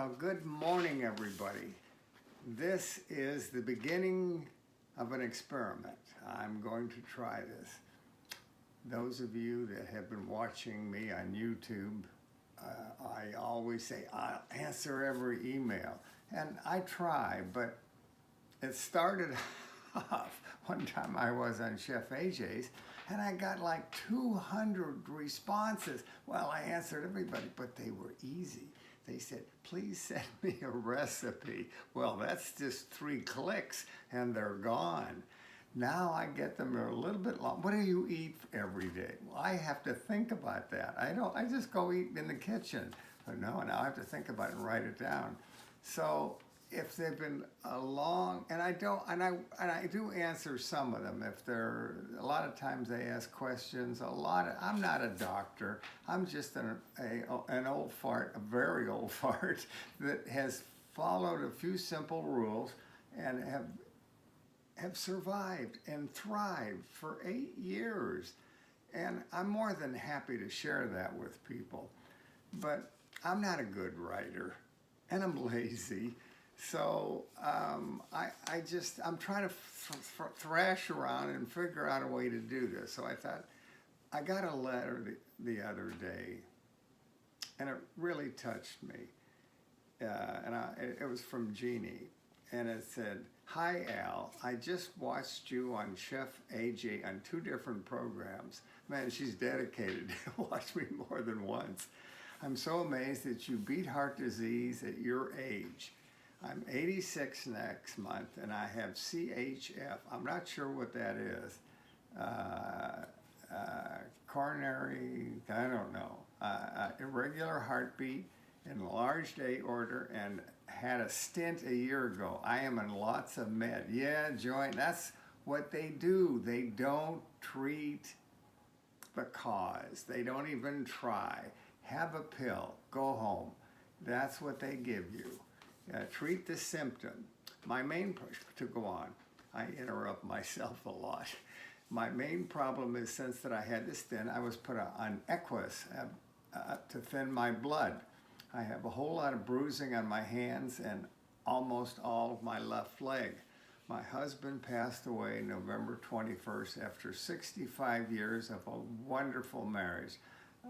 Well, good morning, everybody. This is the beginning of an experiment. I'm going to try this. Those of you that have been watching me on YouTube, I always say, I'll answer every email. And I try, but it started off one time I was on Chef AJ's, and I got like 200 responses. Well, I answered everybody, but they were easy. They said, please send me a recipe. Well, that's just 3 clicks and they're gone. Now I get them a little bit long. What do you eat every day? Well, I have to think about that. I just go eat in the kitchen. But no, now I have to think about it and write it down. So if they've been a long, and I do answer some of them. If they're, a lot of times they ask questions. I'm not a doctor. I'm just an old fart, a very old fart that has followed a few simple rules and have survived and thrived for 8 years. And I'm more than happy to share that with people. But I'm not a good writer, and I'm lazy. So I'm trying to thrash around and figure out a way to do this. So I thought, I got a letter the other day, and it really touched me. It was from Genie, and it said, "Hi Al, I just watched you on Chef AJ on 2 different programs. Man, she's dedicated to watch me more than once. I'm so amazed that you beat heart disease at your age. I'm 86 next month, and I have CHF. I'm not sure what that is. Coronary, I don't know. Irregular heartbeat, enlarged aorta, and had a stent a year ago. I am in lots of med." Yeah, joint, that's what they do. They don't treat the cause. They don't even try. Have a pill, go home. That's what they give you. Treat the symptom. My main, to go on, I interrupt myself a lot. My main problem is, since that I had this stent, I was put on Eliquis to thin my blood. I have a whole lot of bruising on my hands and almost all of my left leg. My husband passed away November 21st after 65 years of a wonderful marriage.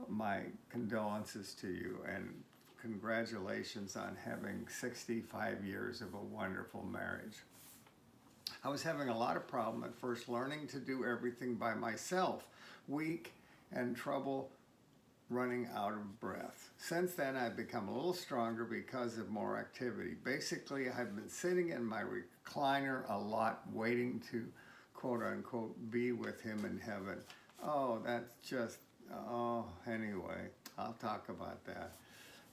My condolences to you, and congratulations on having 65 years of a wonderful marriage. I was having a lot of problem at first learning to do everything by myself, weak and trouble running out of breath. Since then, I've become a little stronger because of more activity. Basically, I've been sitting in my recliner a lot, waiting to, quote unquote, be with him in heaven. Oh, that's just, anyway, I'll talk about that.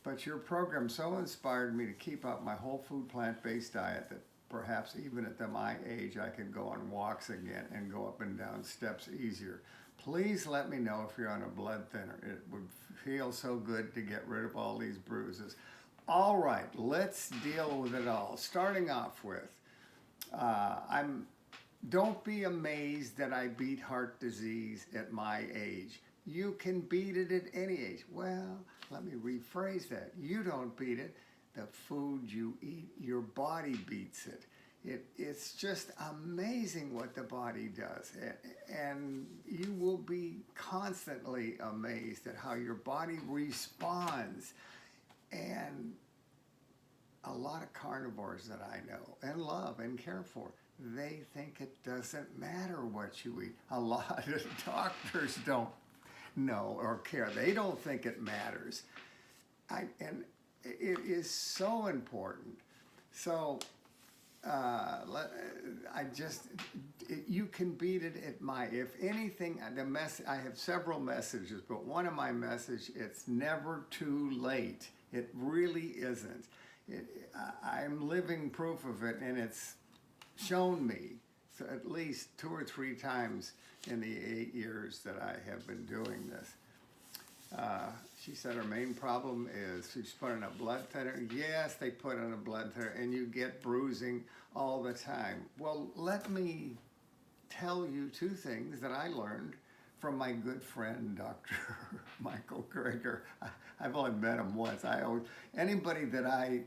But your program so inspired me to keep up my whole food plant-based diet that perhaps even at my age I can go on walks again and go up and down steps easier. Please let me know if you're on a blood thinner. It would feel so good to get rid of all these bruises. All right, let's deal with it all. Starting off with, don't be amazed that I beat heart disease at my age. You can beat it at any age. Well, let me rephrase that. You don't beat it. The food you eat, your body beats it. It's just amazing what the body does. And you will be constantly amazed at how your body responds. And a lot of carnivores that I know and love and care for, they think it doesn't matter what you eat. A lot of doctors don't know or care. They don't think it matters. And it is so important. So you can beat it at if anything, I have several messages, but one of my messages, it's never too late. It really isn't. I'm living proof of it, and it's shown me so at least 2 or 3 times in the 8 years that I have been doing this. She said her main problem is she's put on a blood thinner. Yes, they put on a blood thinner, and you get bruising all the time. Well, let me tell you 2 things that I learned from my good friend, Dr. Michael Greger. I've only met him once. Anybody that I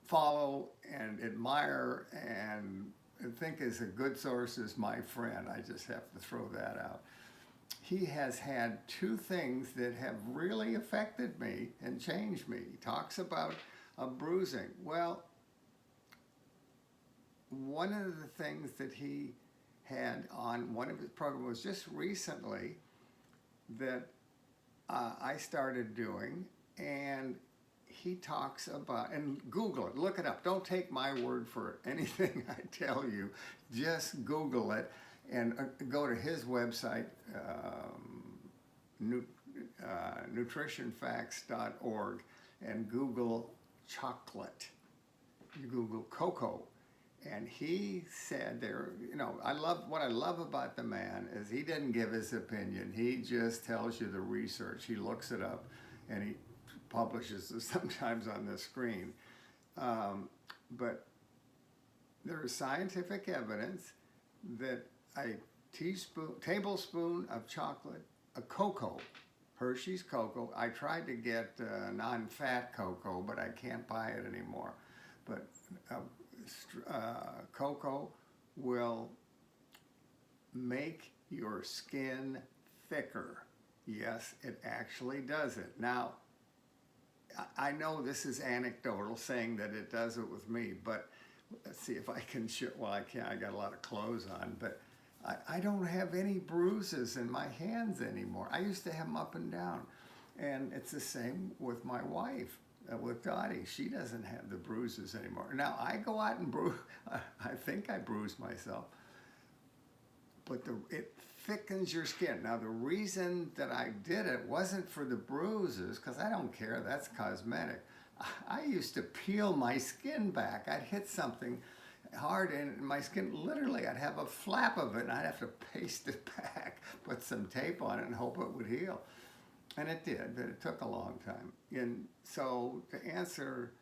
follow and admire and think is a good source is my friend. I just have to throw that out. He has had two things that have really affected me and changed me. He talks about a bruising. Well, one of the things that he had on one of his programs was just recently that I started doing, and he talks about, and Google it, look it up. Don't take my word for it. Anything I tell you, just Google it and go to his website, nutritionfacts.org, and Google chocolate. You Google cocoa. And he said what I love about the man is he didn't give his opinion. He just tells you the research. He looks it up and he publishes it sometimes on the screen. But there is scientific evidence that a tablespoon of chocolate, a cocoa, Hershey's cocoa. I tried to get non-fat cocoa, but I can't buy it anymore. But cocoa will make your skin thicker. Yes, it actually does it. Now, I know this is anecdotal, saying that it does it with me, but let's see if I can show. Well, I can't. I got a lot of clothes on, but I don't have any bruises in my hands anymore. I used to have them up and down, and it's the same with my wife. With Dottie, she doesn't have the bruises anymore. Now, I go out and bruise. I think I bruise myself, but it thickens your skin. Now, the reason that I did it wasn't for the bruises, because I don't care. That's cosmetic. I used to peel my skin back. I'd hit something hard and my skin, literally, I'd have a flap of it, and I'd have to paste it back, put some tape on it, and hope it would heal. And it did, but it took a long time. And so to answer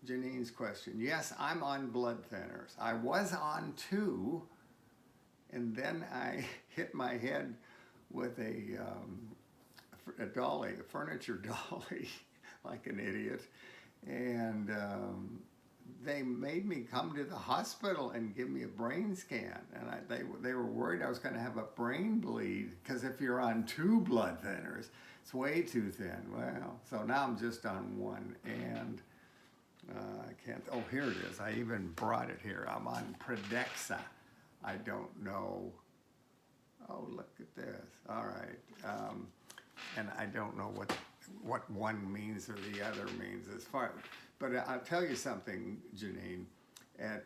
Janine's question, yes, I'm on blood thinners. I was on 2, and then I hit my head with a dolly, a furniture dolly, like an idiot. And they made me come to the hospital and give me a brain scan. And they were worried I was going to have a brain bleed, because if you're on 2 blood thinners, it's way too thin. Well, so now I'm just on 1, and I can't, oh, here it is. I even brought it here. I'm on Pradaxa. I don't know. Oh, look at this. All right. And I don't know what one means or the other means as far. But I'll tell you something, Janine. At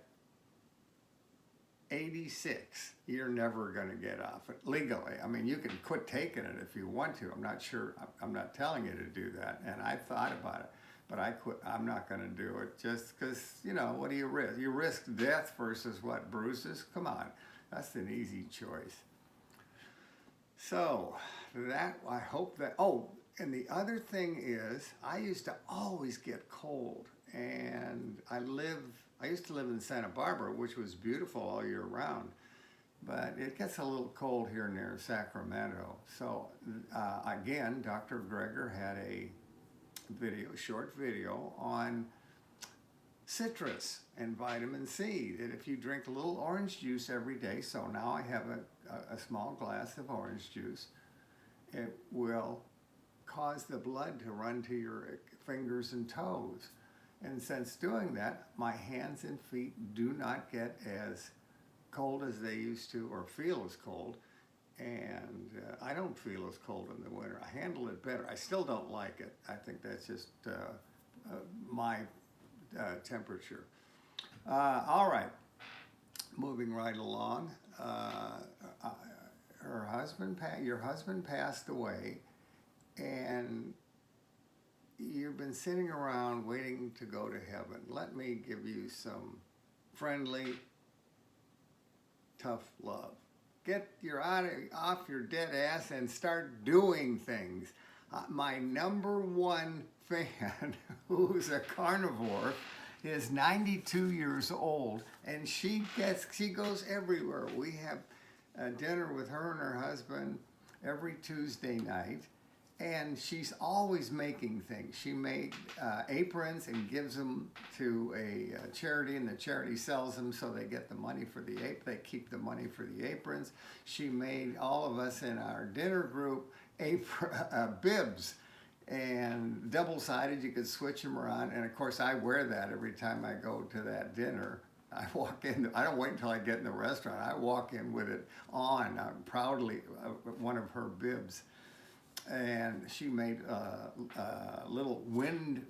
86, you're never going to get off it legally. I mean, you can quit taking it if you want to. I'm not sure. I'm not telling you to do that. And I thought about it, but I quit. I'm not going to do it just because, what do you risk? You risk death versus what? Bruises? Come on. That's an easy choice. So I hope that, and the other thing is, I used to always get cold, and I used to live in Santa Barbara, which was beautiful all year round, but it gets a little cold here near Sacramento. So again, Dr. Greger had a short video on citrus and vitamin C, that if you drink a little orange juice every day, so now I have a small glass of orange juice, it will cause the blood to run to your fingers and toes. And since doing that, my hands and feet do not get as cold as they used to, or feel as cold. And I don't feel as cold in the winter. I handle it better. I still don't like it. I think that's just my temperature. All right, moving right along. Your husband passed away, and you've been sitting around waiting to go to heaven. Let me give you some friendly, tough love. Get off your dead ass and start doing things. My number 1 fan, who's a carnivore, is 92 years old, and she goes everywhere. We have dinner with her and her husband every Tuesday night. And she's always making things. She made aprons and gives them to a charity, and the charity sells them, so they get the money for the they keep the money for the aprons. She made all of us in our dinner group bibs, and double-sided. You could switch them around. And of course, I wear that every time I go to that dinner. I walk in. I don't wait until I get in the restaurant. I walk in with it on. I'm proudly one of her bibs. And she made little wind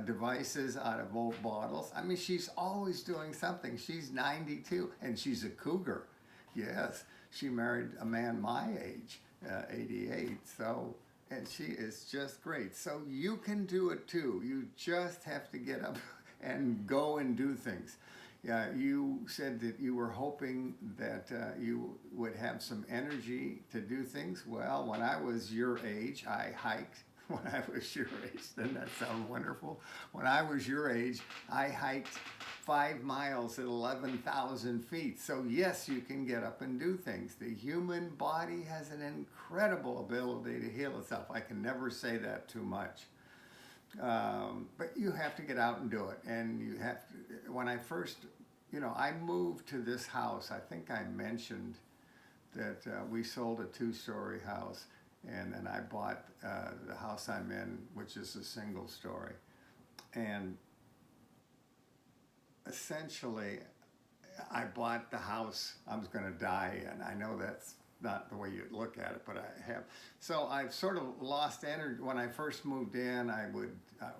devices out of old bottles. I mean, she's always doing something. She's 92, and she's a cougar. Yes, she married a man my age, 88. So, and she is just great. So you can do it too. You just have to get up and go and do things. Yeah, you said that you were hoping that you would have some energy to do things. Well, when I was your age, I hiked. When I was your age, doesn't that sound wonderful? When I was your age, I hiked 5 miles at 11,000 feet. So yes, you can get up and do things. The human body has an incredible ability to heal itself. I can never say that too much. But you have to get out and do it. And you have to, when I first, I moved to this house. I think I mentioned that we sold a 2-story house, and then I bought the house I'm in, which is a single story. And essentially, I bought the house I was going to die in. I know that's not the way you look at it, but I have. So I've sort of lost energy. When I first moved in, it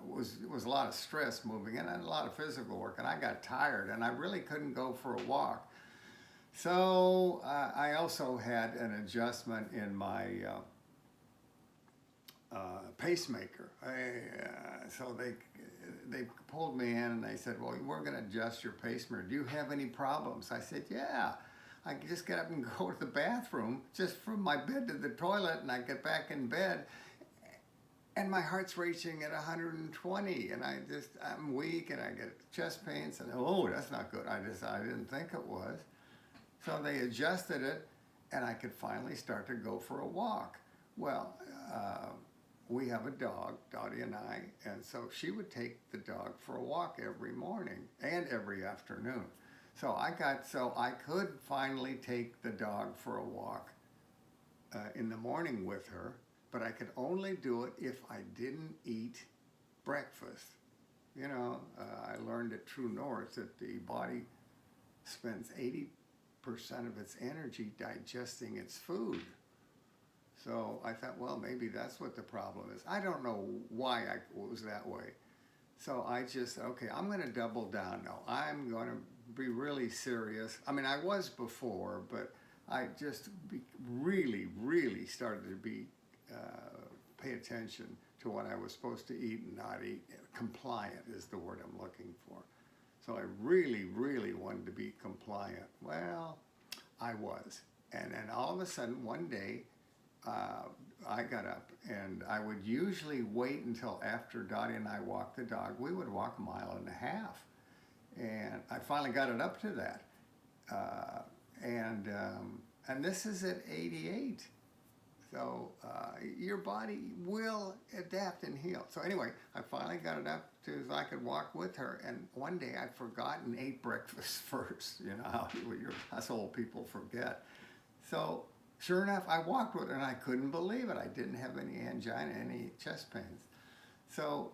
was a lot of stress moving in and a lot of physical work, and I got tired, and I really couldn't go for a walk. So I also had an adjustment in my pacemaker. So they pulled me in and they said, well, we're going to adjust your pacemaker. Do you have any problems? I said, yeah. I could just get up and go to the bathroom, just from my bed to the toilet, and I get back in bed, and my heart's racing at 120, and I'm weak, and I get chest pains, and oh, that's not good. I didn't think it was. So they adjusted it, and I could finally start to go for a walk. Well, we have a dog, Dottie and I, and so she would take the dog for a walk every morning and every afternoon. So I could finally take the dog for a walk in the morning with her, but I could only do it if I didn't eat breakfast. I learned at True North that the body spends 80% of its energy digesting its food. So I thought, well, maybe that's what the problem is. I don't know why I was that way. So I just, okay, I'm going to double down now. I'm going to be really serious. I mean, I was before, but I just really started to pay attention to what I was supposed to eat and not eat. Compliant is the word I'm looking for. So I really wanted to be compliant. Well, I was. And then all of a sudden, one day, I got up, and I would usually wait until after Dottie and I walked the dog. We would walk 1.5 miles. And I finally got it up to that. And this is at 88. So your body will adapt and heal. So anyway, I finally got it up to so I could walk with her. And one day I forgot and ate breakfast first. How us old people forget. So sure enough, I walked with her, and I couldn't believe it. I didn't have any angina, any chest pains. So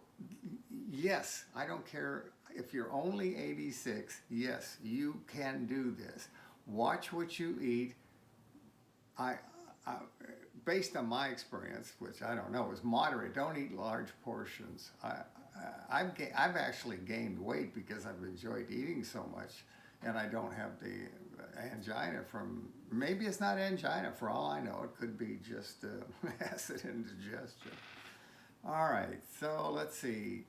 yes, I don't care if you're only 86, yes, you can do this. Watch what you eat. I based on my experience, which I don't know, is moderate. Don't eat large portions. I've actually gained weight because I've enjoyed eating so much, and I don't have the angina from, maybe it's not angina, for all I know. It could be just acid indigestion. All right, so let's see.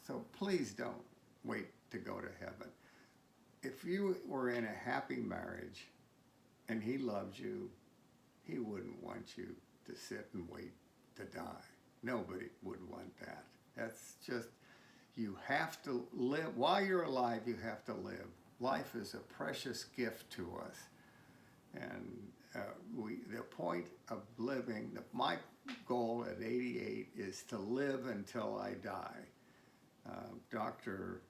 So please don't wait to go to heaven. If you were in a happy marriage and he loved you, he wouldn't want you to sit and wait to die. Nobody would want that. That's just, you have to live. While you're alive, you have to live. Life is a precious gift to us. And the point of living, my goal at 88 is to live until I die. Dr.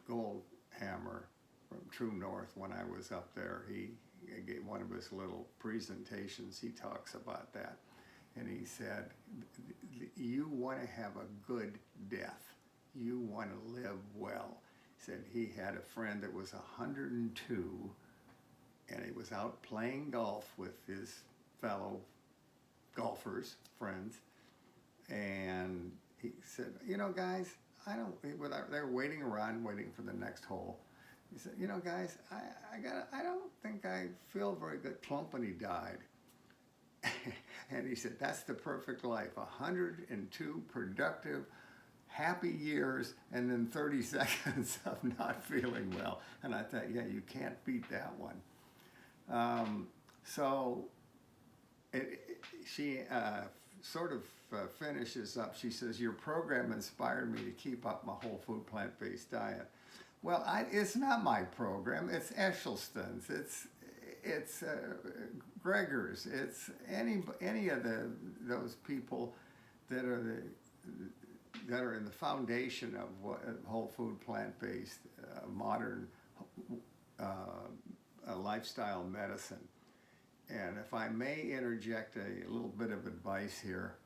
Goldhammer from True North, when I was up there, he gave one of his little presentations. He talks about that. And he said, you want to have a good death. You want to live well. He said he had a friend that was 102, and he was out playing golf with his fellow golfers, friends, and he said, you know, guys, they were waiting around, waiting for the next hole. He said, you know, guys, I don't think I feel very good. Plump, and he died. And he said, that's the perfect life, 102 productive, happy years, and then 30 seconds of not feeling well. And I thought, yeah, you can't beat that one. She sort of finishes up. She says, your program inspired me to keep up my whole food plant-based diet. Well, it's not my program. It's Esselstyn's. It's Gregor's. It's any of those people that are in the foundation of whole food plant-based modern lifestyle medicine. And if I may interject a little bit of advice here,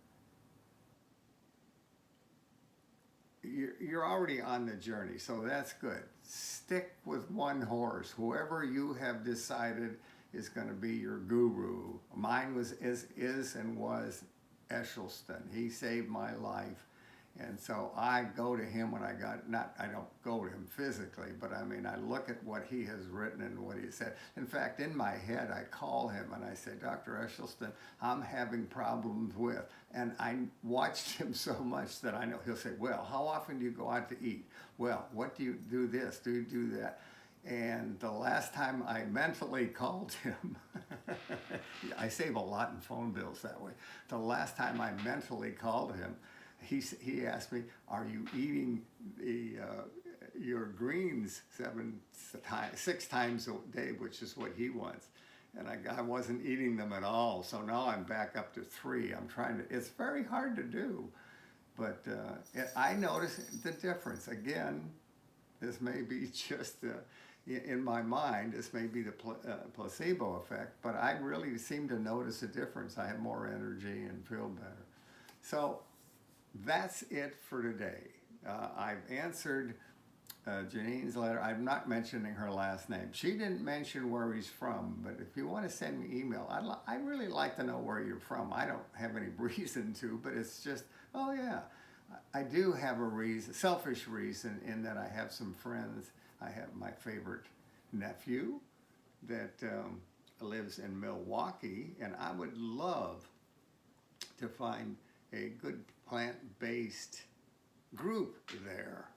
you're already on the journey, so that's good. Stick with one horse. Whoever you have decided is going to be your guru. Mine is and was Esselstyn. He saved my life. And so I go to him when I don't go to him physically, but I mean, I look at what he has written and what he said. In fact, in my head, I call him and I say, Dr. Esselstyn, I'm having problems with. And I watched him so much that I know he'll say, well, how often do you go out to eat? Well, what do you do this? Do you do that? And the last time I mentally called him, I save a lot in phone bills that way. The last time I mentally called him, he asked me, are you eating your greens 6 times a day, which is what he wants. And I wasn't eating them at all. So now I'm back up to 3. It's very hard to do. But I notice the difference. Again, this may be just, in my mind, this may be the placebo effect, but I really seem to notice a difference. I have more energy and feel better. So that's it for today. I've answered Janine's letter. I'm not mentioning her last name. She didn't mention where he's from, but if you want to send me email, I'd really like to know where you're from. I don't have any reason to, but it's just, oh yeah, I do have a reason, selfish reason, in that I have some friends. I have my favorite nephew that lives in Milwaukee, and I would love to find a good plant-based group there,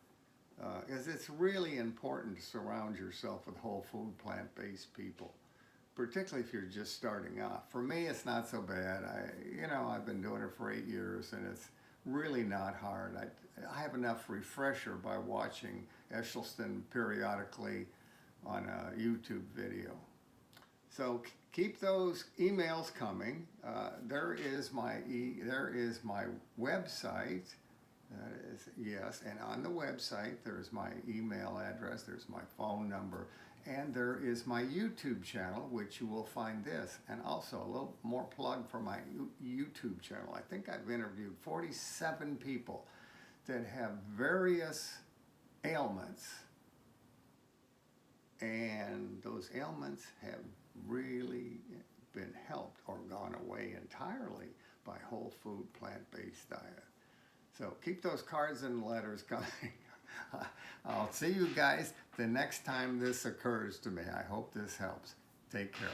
because it's really important to surround yourself with whole food plant-based people, particularly if you're just starting off. For me, it's not so bad. I've been doing it for 8 years, and it's really not hard. I have enough refresher by watching Esselstyn periodically on a YouTube video. So keep those emails coming. There is my website. Yes, and on the website there's my email address, there's my phone number, and there is my YouTube channel, which you will find this. And also a little more plug for my YouTube channel. I think I've interviewed 47 people that have various ailments, and those ailments have really been helped or gone away entirely by whole food plant-based diet. So keep those cards and letters coming. I'll see you guys the next time this occurs to me. I hope this helps. Take care.